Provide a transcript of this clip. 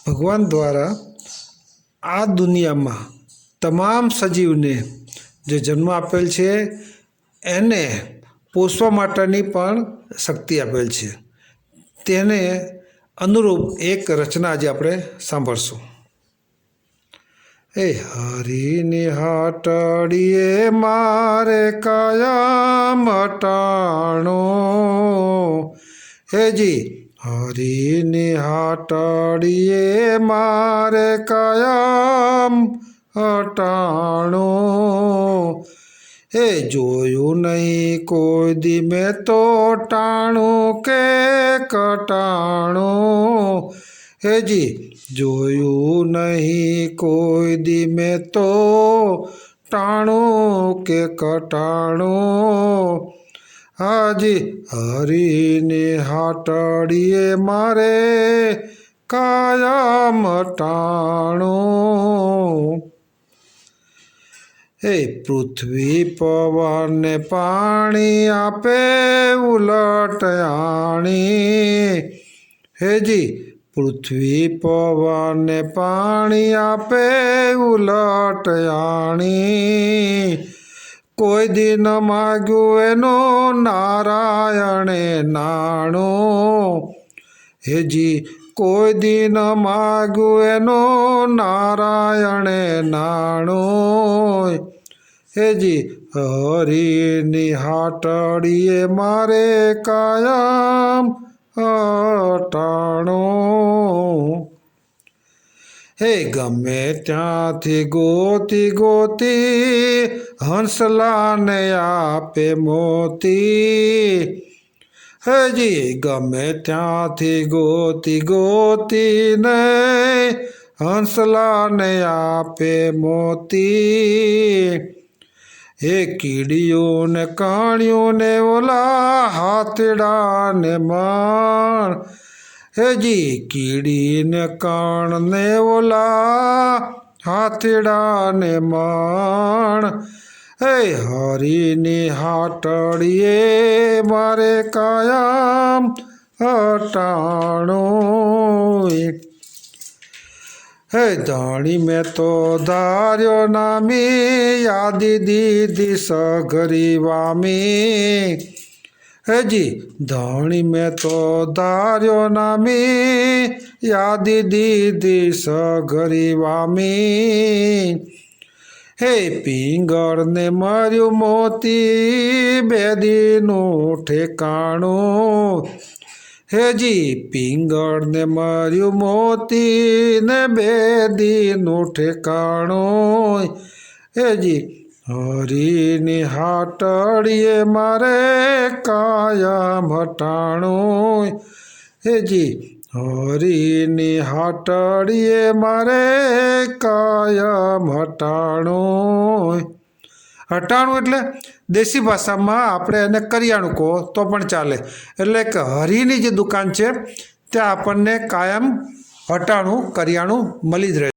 ભગવાન દ્વારા આ દુનિયામાં તમામ સજીવને જે જન્મ આપેલ છે એને પોષવા માટેની પણ શક્તિ આપેલ છે. તેને અનુરૂપ એક રચના આજે આપણે સાંભળશું. હરિની હાટડીએ મારે કાયમ હટાણો. હેજી હરિની હાટડીએ મારે કાયમ હટાણો. જોયું નહીં કોઈ દી મેં તો ટાણું કે કટાણું. હેજી જોયું નહીં કોઈ દી મેં તો ટાણું કે કટાણું. હાજી હરિની હાટડીએ મારે કાયમ ટાણું. પૃથ્વી પવન પાણી આપે ઉલટ આણી. હેજી પૃથ્વી પવન પાણી આપે ઉલટ આણી. કોઈ દિન માગ્યું એનું નારાયણે નાણું. હેજી કોઈ દિન માગ્યું એનું નારાયણે નાણું. હેજી હરિની હાટડીએ મારે કાયમ હટાણું. ગમે ત્યાંથી ગોતી ગોતી હંસલાને આપે મોતી. હેજી ગમે ત્યાંથી ગોતી ગોતીને હંસલાને આપે મોતી. કીડીઓને કાણ્યોને ઓલા હાથડાને માણ. હેજી કીડીને કાણને ઓલા હાથડાને માણ. હરિની હાટડીએ મારે કાયમ હટાણું. ધણી મેં તો ધાર્યો નામી યાદી દીધી સઘરી વામી. હેજી ધણી મેં તો ધાર્યો નામી યાદી દીધી સઘરી વામી. પિંગળને માર્યું મોતી બેદીનું ઠેકાણું. હેજી પિંગળને માર્યું મોતી ને બેદીનું ઠેકાણું. હેજી હરિની હાટડીએ મારે કાયમ હટાણું. હેજી હરિની હાટડીએ મારે કાયમ હટાણું. હટાણું એટલે દેશી ભાષામાં આપણે એને કરિયાણું કહો તો પણ ચાલે. એટલે કે હરિની જે દુકાન છે ત્યાં આપણને કાયમ હટાણું કરિયાણું મળી જ રહે.